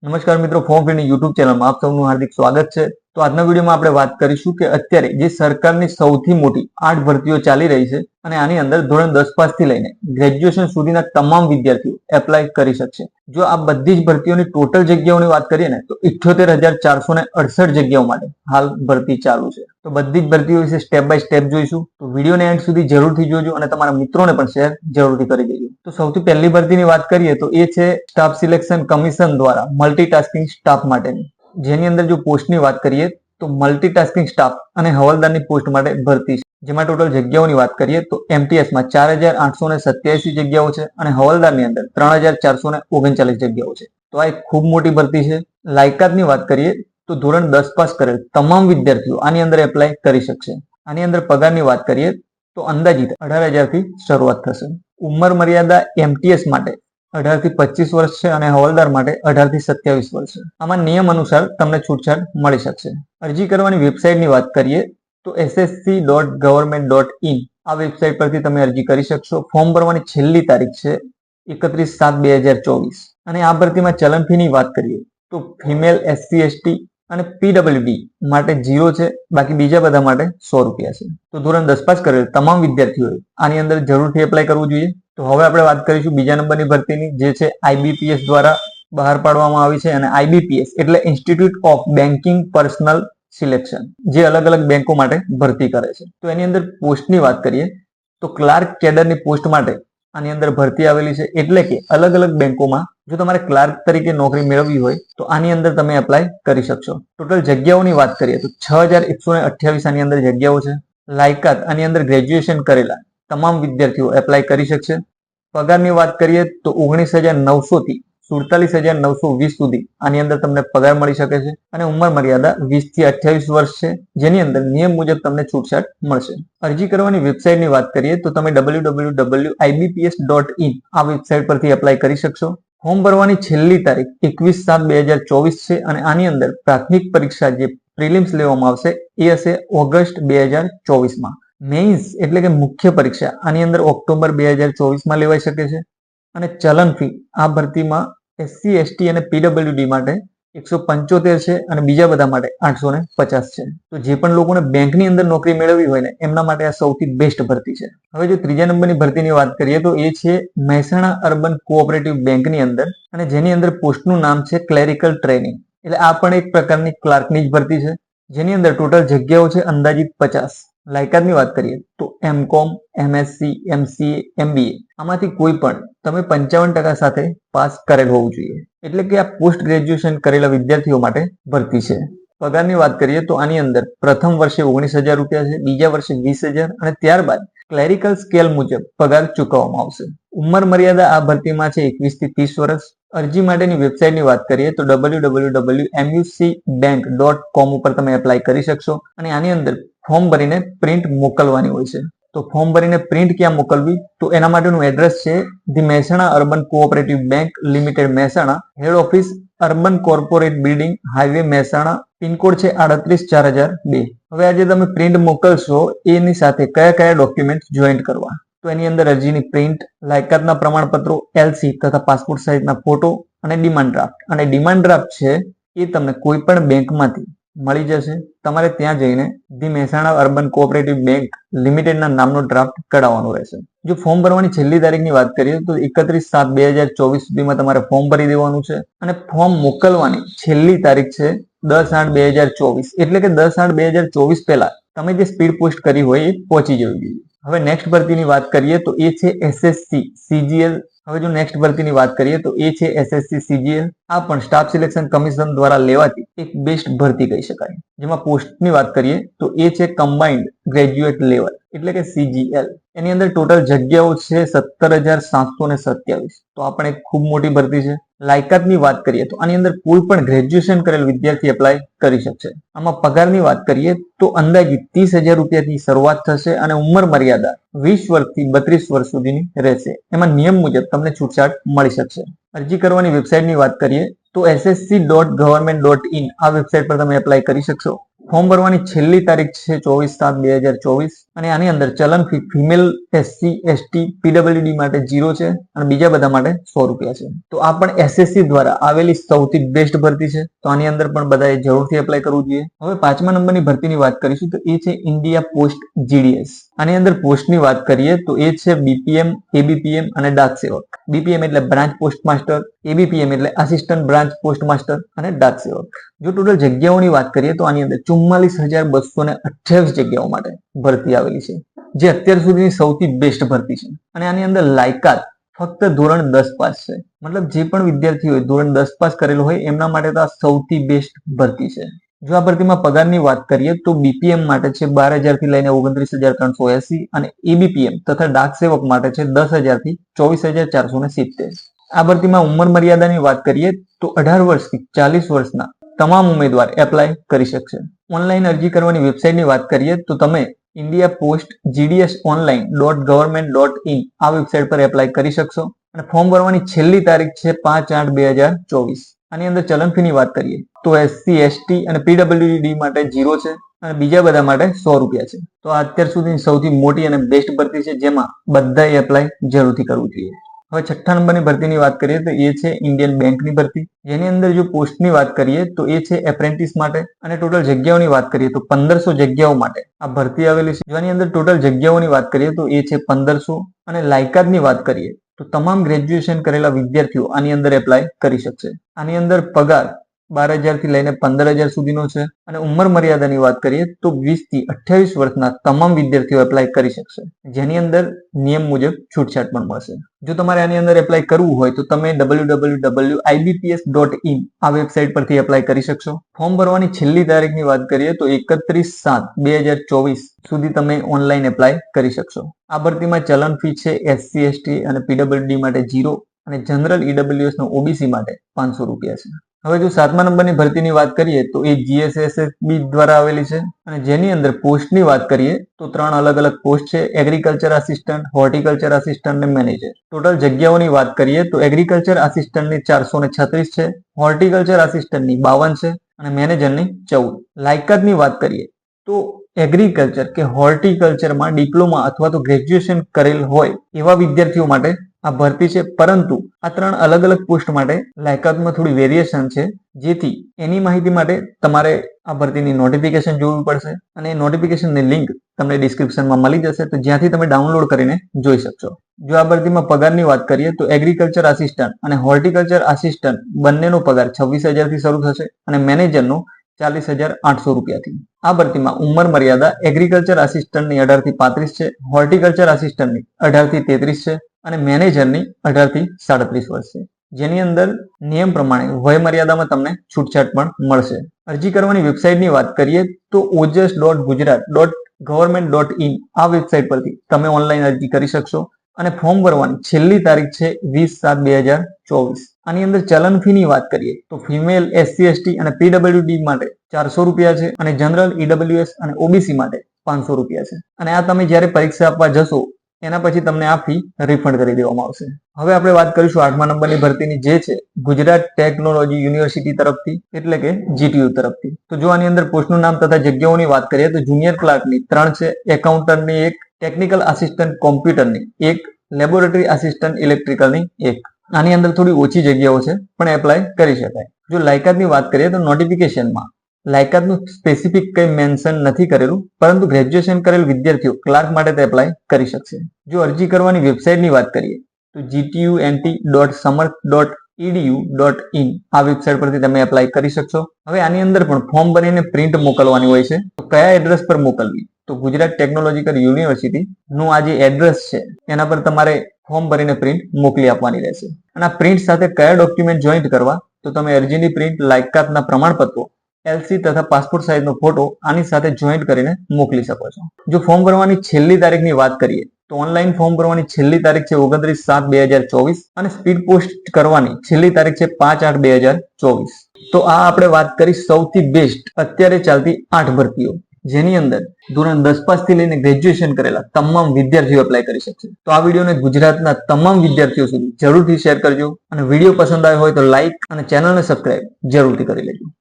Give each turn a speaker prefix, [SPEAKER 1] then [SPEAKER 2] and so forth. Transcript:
[SPEAKER 1] નમસ્કાર મિત્રો, form ફ્રીની YouTube ચેનલમાં આપ સૌનું હાર્દિક સ્વાગત છે। તો આજના વિડીયોમાં આપણે વાત કરીશું કે અત્યારે જે સરકારની સૌથી મોટી 8 ભરતીઓ ચાલી રહી છે અને આની અંદર ધોરણ 10 પાસ થી લઈને ગ્રેજ્યુએશન સુધીના તમામ વિદ્યાર્થીઓ એપ્લાય કરી શકશે। જો આ બધી જ ભરતીઓની ટોટલ જગ્યાઓની વાત કરીએ ને તો 78,468 જગ્યાઓ માટે હાલ ભરતી ચાલુ છે। તો બધી જ ભરતીઓ વિશે સ્ટેપ બાય સ્ટેપ જોઈશું। તો વિડીયોને એન્ડ સુધી જરૂરથી જોજો અને તમારા મિત્રોને પણ શેર જરૂરથી કરી દેજો। તો સૌથી પહેલી ભરતીની વાત કરીએ તો એ છે સ્ટાફ સિલેક્શન કમિશન દ્વારા મલ્ટીટાસ્કિંગ સ્ટાફ માટેની, જેની અંદર જો પોસ્ટની વાત કરીએ તો મલ્ટીટાસ્કિંગ સ્ટાફ અને હવાલદારની પોસ્ટ માટે ભરતી છે। જેમાં ટોટલ જગ્યાઓની વાત કરીએ તો એમટીએસ માં 4,887 જગ્યાઓ છે અને હવાલદારની અંદર 3,439 જગ્યાઓ છે। તો આ એક ખૂબ મોટી ભરતી છે। લાયકાતની વાત કરીએ તો ધોરણ 10 પાસ કરેલ તમામ વિદ્યાર્થીઓ આની અંદર એપ્લાય કરી શકશે। આની અંદર પગારની વાત કરીએ તો અંદાજિત 18,000 થી શરૂઆત થશે। ઉંમર મર્યાદા એમટીએસ માટે 18 થી 25 વર્ષ છે અને હવાલદાર માટે 18 થી 27 વર્ષ છે। આમાં નિયમ અનુસાર તમને છૂટછાટ મળી શકશે। અરજી કરવાની વેબસાઇટની વાત કરીએ તો ssc.government.in આ વેબસાઇટ પરથી તમે અરજી કરી શકશો। ફોર્મ ભરવાની છેલ્લી તારીખ છે 31/7/2024 અને આ ભરતીમાં ચલણ ફીની વાત કરીએ તો ફિમેલ SC ST અને PWD માટે 0 છે, બાકી બીજા બધા માટે 100 રૂપિયા છે। તો ધોરણ 10 પાસ કરેલ તમામ વિદ્યાર્થીઓએ આની અંદર જરૂરથી એપ્લાય કરવું જોઈએ। તો હવે આપણે વાત કરીશું બીજા નંબરની ભરતીની, જે છે IBPS દ્વારા બહાર પાડવામાં આવી છે। અને IBPS એટલે institute of banking personal selection, જે અલગ અલગ બેંકો માટે ભરતી કરે છે। તો એની અંદર પોસ્ટની વાત કરીએ તો ક્લાર્ક કેડરની પોસ્ટ માટે આની અંદર ભરતી આવેલી છે। એટલે કે અલગ અલગ બેંકોમાં જો તમારે ક્લાર્ક તરીકે નોકરી મેળવવી હોય તો આની અંદર તમે એપ્લાય કરી શકશો। ટોટલ જગ્યાઓની વાત કરીએ તો 6,128 આની અંદર જગ્યાઓ છે। લાયકાત આની અંદર ગ્રેજ્યુએશન કરેલા તમામ વિદ્યાર્થીઓ એપ્લાય કરી શકશે। પગારની વાત કરીએ તો 19,900 થી 47,920 સુધી આની અંદર તમને પગાર મળી શકે છે અને ઉંમર મર્યાદા 20 થી 28 વર્ષ છે, જેની અંદર નિયમ મુજબ તમને છૂટછાટ મળશે। અરજી કરવાની વેબસાઇટની વાત કરીએ તો તમે www.ibps.in આ વેબસાઇટ પરથી એપ્લાય કરી શકશો। ફોર્મ ભરવાની છેલ્લી તારીખ 21/7/2024 છે અને આની અંદર પ્રાથમિક પરીક્ષા જે પ્રિલિમ્સ લેવામાં આવશે એ હશે ઓગસ્ટ 2024 માં। મેઇન્સ એટલે કે મુખ્ય પરીક્ષા આની અંદર ઓક્ટોબર 2024 માં લેવાઈ શકે છે અને ચલણ ફી આ ભરતીમાં SC ST અને PWD માટે 175 છે અને બીજા બધા માટે 850 છે। તો જે પણ લોકોને બેંકની અંદર નોકરી મેળવવી હોય ને એમના માટે આ સૌથી બેસ્ટ ભરતી છે। હવે જો ત્રીજા નંબરની ભરતીની વાત કરીએ તો એ છે મહેસાણા અર્બન કોઓપરેટિવ બેંકની અંદર, અને જેની અંદર પોસ્ટનું નામ છે ક્લેરિકલ ટ્રેનિંગ, એટલે આ પણ એક પ્રકારની ક્લાર્કની જ ભરતી છે। જેની અંદર ટોટલ જગ્યાઓ છે અંદાજિત 50। લાયકાતની વાત કરીએ તો MCOM, MSc, MCA, MBA આમાંથી કોઈ પણ તમે 55% સાથે પાસ કરેલ હોવું જોઈએ। એટલે કે આ પોસ્ટ ગ્રેજ્યુએશન કરેલા વિદ્યાર્થીઓ માટે ભરતી છે। પગારની વાત કરીએ તો આની અંદર પ્રથમ વર્ષે 19,000 રૂપિયા છે, બીજા વર્ષે 20,000 અને ત્યારબાદ ક્લેરિકલ સ્કેલ મુજબ પગાર ચૂકવવામાં આવશે। ઉંમર મર્યાદા આ ભરતીમાં છે 21 થી 30 વર્ષ। અરજી માટેની વેબસાઇટની વાત કરીએ તો www.mucbank.com ઉપર તમે એપ્લાય કરી શકશો અને આની અંદર ફોર્મ ભરીને પ્રિન્ટ મોકલવાની હોય છે। તો ફોર્મ ભરીને પ્રિન્ટ ક્યાં મોકલવી તો એના માટેનું એડ્રેસ છે the Mehsana urban cooperative bank limited Mehsana, head office urban corporate building, highway Mehsana, pincode છે 38,4002। હવે આજે તમે પ્રિન્ટ મોકલશો એની સાથે કયા કયા ડોક્યુમેન્ટ જોઈન્ટ કરવા, તો એની અંદર અરજીની પ્રિન્ટ, લાયકાતના પ્રમાણપત્રો, LC તથા પાસપોર્ટ સાઇઝના ફોટો અને ડિમાન્ડ ડ્રાફ્ટ। અને ડિમાન્ડ ડ્રાફ્ટ છે એ તમને કોઈ પણ બેંકમાંથી મળી જશે। તમારે ત્યાં જઈને the Mehsana urban cooperative bank લિમિટેડના નામનો ડ્રાફ્ટ કઢાવવાનો રહેશે। જો ફોર્મ ભરવાની છેલ્લી તારીખની વાત કરીએ તો 31/7/2024 સુધીમાં તમારે ફોર્મ ભરી દેવાનું છે અને ફોર્મ મોકલવાની છેલ્લી તારીખ છે 10/8/2024, એટલે કે 10/8/2024 પહેલા તમે જે સ્પીડ પોસ્ટ કરી હોય એ પહોંચી જવી જોઈએ। હવે નેક્સ્ટ ભરતીની વાત કરીએ તો એ છે SSC CGL। હવે જો નેક્સ્ટ ભરતીની વાત કરીએ તો એ છે SSC CGL। આ પણ સ્ટાફ સિલેક્શન કમિશન દ્વારા લેવાતી એક બેસ્ટ ભરતી કહી શકાય। જેમાં પોસ્ટની વાત કરીએ તો એ છે કમ્બાઇન્ડ ગ્રેજ્યુએટ લેવલ એટલે કે CGL। એની અંદર ટોટલ જગ્યાઓ છે 17,727। તો આ પણ એક ખૂબ મોટી ભરતી છે। લાયકાતની વાત કરીએ તો આની અંદર કોઈ પણ ગ્રેજ્યુએશન કરેલ વિદ્યાર્થી એપ્લાય કરી શકશે। આમાં પગારની વાત કરીએ તો અંદાજિત 30,000 રૂપિયાથી શરૂઆત થશે અને ઉંમર મર્યાદા 20 વર્ષથી 32 વર્ષ સુધીની રહેશે। એમાં નિયમ મુજબ તમને છૂટછાટ મળી શકશે। અરજી કરવાની વેબસાઇટની વાત કરીએ તો ssc.government.in આ વેબસાઇટ પર તમે એપ્લાય કરી શકશો। ફોર્મ ભરવાની છેલ્લી તારીખ છે 24/7/2024 અને આની અંદર ચલન fee female SC ST PWD માટે 0 છે અને બીજા બધા માટે 100 રૂપિયા છે. તો આ પણ SSC દ્વારા આવેલી સૌથી બેસ્ટ ભરતી છે, તો આની અંદર પણ બધાએ જરૂરથી એપ્લાય કરવું જોઈએ. હવે 5મા નંબરની ભરતીની વાત કરીશું તો એ છે ઇન્ડિયા પોસ્ટ GDS. આની અંદર પોસ્ટની વાત કરીએ તો એ છે BPM, ABPM અને ડાક સેવક. BPM એટલે બ્રાન્ચ પોસ્ટ માસ્ટર, ABPM એટલે આસિસ્ટન્ટ બ્રાન્ચ પોસ્ટ માસ્ટર અને ડાક સેવક. જો ટોટલ જગ્યાઓની વાત કરીએ તો આની અંદર 44,228 જગ્યાઓ માટે ભરતી આવેલી છે, જે અત્યાર સુધીની સૌથી બેસ્ટ ભરતી છે. અને આની અંદર લાયકાત ફક્ત ધોરણ 10 પાસ છે, મતલબ જે પણ વિદ્યાર્થીઓએ ધોરણ 10 પાસ કરેલો હોય એમના માટે તો આ સૌથી બેસ્ટ ભરતી છે. જો આ ભરતીમાં પગારની વાત કરીએ તો BPM માટે છે 12,000 થી લઈને 29,380 અને ABPM તથા ડાક સેવક માટે છે 10,000 થી 24,470. આ ભરતીમાં ઉંમર મર્યાદાની વાત કરીએ તો 18 વર્ષથી 40 વર્ષના તમામ ઉમેદવાર એપ્લાય કરી શકશે. ઓનલાઈન અરજી કરવાની વેબસાઇટની વાત કરીએ તો તમે ઇન્ડિયા પોસ્ટ GDS.online.government.in આ વેબસાઇટ પર એપ્લાય કરી શકશો અને ફોર્મ ભરવાની છેલ્લી તારીખ છે 5/8/2024. આની અંદર ચલન ફીની વાત કરીએ તો SC ST અને PWD માટે 0 છે અને બીજા બધા માટે 100 રૂપિયા છે. તો આ અત્યાર સુધીની સૌથી મોટી અને બેસ્ટ ભરતી છે, જેમાં બધાએ એપ્લાય જરૂરથી કરવું જોઈએ. હવે 6ઠ્ઠા નંબરની ભરતીની વાત કરીએ તો એ છે ઇન્ડિયન બેંકની ભરતી, જેની અંદર જો પોસ્ટની વાત કરીએ તો એ છે એપ્રેન્ટિસ માટે અને ટોટલ જગ્યાઓની વાત કરીએ તો 1500 જગ્યાઓ માટે આ ભરતી આવેલી છે. જેની અંદર ટોટલ જગ્યાઓની વાત કરીએ તો એ છે 1500 અને લાયકાતની વાત કરીએ તો તમામ ગ્રેજ્યુએશન કરેલા વિદ્યાર્થીઓ આની અંદર એપ્લાય કરી શકશે. આની અંદર પગાર 12,000 થી લઈને 15,000 સુધીનો છે અને ઉંમર મર્યાદાની વાત કરીએ તો 20 થી 28 વર્ષના તમામ વિદ્યાર્થીઓ એપ્લાય કરી શકશે, જેની અંદર નિયમ મુજબ છૂટછાટ પણ મળશે. જો તમારે આની અંદર એપ્લાય કરવું હોય તો તમે www.ibps.in આ વેબસાઇટ પરથી એપ્લાય કરી શકશો. ફોર્મ ભરવાની છેલ્લી તારીખની વાત કરીએ તો 31/7/2024 સુધી તમે ઓનલાઈન એપ્લાય કરી શકશો. આ ભરતીમાં ચલન ફી છે SC ST અને PWD માટે 0 અને જનરલ EWS નો OBC માટે 500 રૂપિયા છે. હવે જો 7મા નંબરની ભરતીની વાત કરીએ તો એ GSSB દ્વારા આવેલી છે અને જેની અંદર પોસ્ટની વાત કરીએ તો 3 અલગ અલગ પોસ્ટ છે: એગ્રીકલ્ચર આસિસ્ટન્ટ, હોર્ટિકલ્ચર આસિસ્ટન્ટ અને મેનેજર. ટોટલ જગ્યાઓની વાત કરીએ તો એગ્રીકલ્ચર આસિસ્ટન્ટની 436 છે, હોર્ટિકલ્ચર આસિસ્ટન્ટની 52 છે અને મેનેજરની 14. લાયકાતની વાત કરીએ તો એગ્રીકલ્ચર કે હોર્ટિકલ્ચરમાં ડિપ્લોમા અથવા તો ગ્રેજ્યુએશન કરેલ હોય એવા વિદ્યાર્થીઓ માટે આ ભરતી છે, પરંતુ આ 3 અલગ અલગ પોસ્ટ માટે લાયકાતમાં થોડી વેરિએશન છે, જેથી એની માહિતી માટે તમારે આ ભરતીની નોટિફિકેશન જોવી પડશે અને નોટિફિકેશનની લિંક તમને ડિસ્ક્રિપ્શનમાં મળી જશે, તો જ્યાંથી તમે ડાઉનલોડ કરીને જોઈ શકશો. જો આ ભરતીમાં પગારની વાત કરીએ તો એગ્રીકલ્ચર આસિસ્ટન્ટ અને હોર્ટિકલ્ચર આસિસ્ટન્ટ બંનેનો પગાર 26,000 થી શરૂ થશે અને મેનેજરનો 40,800 રૂપિયાથી. આ ભરતીમાં ઉંમર મર્યાદા એગ્રીકલ્ચર આસિસ્ટન્ટની 18 થી 35 છે, હોર્ટિકલ્ચર આસિસ્ટન્ટની 18 થી 33 છે અને મેનેજરની 18 થી 37 વર્ષ છે, જેની અંદર નિયમ પ્રમાણે વય મર્યાદામાં તમને છૂટછાટ પણ મળશે. અરજી કરવાની વેબસાઇટની વાત કરીએ તો ojas.gujarat.government.in આ વેબસાઇટ પરથી તમે ઓનલાઈન અરજી કરી શકશો અને ફોર્મ ભરવાની છેલ્લી તારીખ છે 20/7/2024. આની અંદર ચલન ફીની વાત કરીએ તો ફિમેલ SC ST અને PWD માટે 400 રૂપિયા છે અને જનરલ EWS અને OBC માટે 500 રૂપિયા છે અને આ તમે જ્યારે પરીક્ષા આપવા જશો એના પછી તમને આ ફી રિફંડ કરી દેવામાં આવશે. હવે આપણે વાત કરીશું 8મા નંબરની ભરતીની, જે છે ગુજરાત ટેકનોલોજી યુનિવર્સિટી તરફથી એટલે કે GTU તરફથી. તો જો આની અંદર પોસ્ટનું નામ તથા જગ્યાઓની વાત કરીએ તો જુનિયર ક્લાર્કની 3 છે, એકાઉન્ટન્ટની 1, ટેકનિકલ આસિસ્ટન્ટ કોમ્પ્યુટરની 1, લેબોરેટરી આસિસ્ટન્ટ ઇલેક્ટ્રિકલની 1. આની અંદર થોડી ઓછી જગ્યાઓ છે પણ એપ્લાય કરી શકાય. જો લાયકાતની વાત કરીએ તો નોટિફિકેશનમાં લાયકાતનું સ્પેસિફિક કંઈ મેન્શન નથી કરેલું, પરંતુ ગ્રેજ્યુએશન કરેલ વિદ્યાર્થીઓ ક્લાર્ક માટે એપ્લાય કરી શકશે. જો અરજી કરવાની વેબસાઇટની વાત કરીએ તો gtunt.samarth.edu.in આ વેબસાઇટ પરથી તમે એપ્લાય કરી શકશો. હવે આની અંદર પણ ફોર્મ ભરીને પ્રિન્ટ મોકલવાની હોય છે, તો કયા એડ્રેસ પર મોકલવી? તો ગુજરાત ટેકનોલોજીકલ યુનિવર્સિટી નું આ જે એડ્રેસ છે એના પર તમારે ફોર્મ ભરીને પ્રિન્ટ મોકલી આપવાની રહેશે. અને આ પ્રિન્ટ સાથે કયા ડોક્યુમેન્ટ જોઈન્ટ કરવા? તો તમે અરજીની પ્રિન્ટ, લાયકાતના પ્રમાણપત્રો, LC તથા પાસપોર્ટ સાઇઝનો ફોટો આની સાથે જોઈન્ટ કરીને મોકલી શકો છો. જો ફોર્મ ભરવાની છેલ્લી તારીખની વાત કરીએ તો ઓનલાઈન ફોર્મ ભરવાની છેલ્લી તારીખ છે 29/7/2024 અને સ્પીડ પોસ્ટ કરવાની છેલ્લી તારીખ છે 5/8/2024. તો આ આપણે વાત કરી સૌથી બેસ્ટ અત્યારે ચાલતી 8 ભરતીઓ, જેની અંદર ધોરણ 10 પાસ થી લઈને ગ્રેજ્યુએશન કરેલા તમામ વિદ્યાર્થીઓ એપ્લાય કરી શકશે. તો આ વિડીયોને ગુજરાતના તમામ વિદ્યાર્થીઓ સુધી જરૂરથી શેર કરજો અને વિડીયો પસંદ આવ્યો હોય તો લાઈક અને ચેનલને સબસ્ક્રાઇબ જરૂરથી કરી લેજો.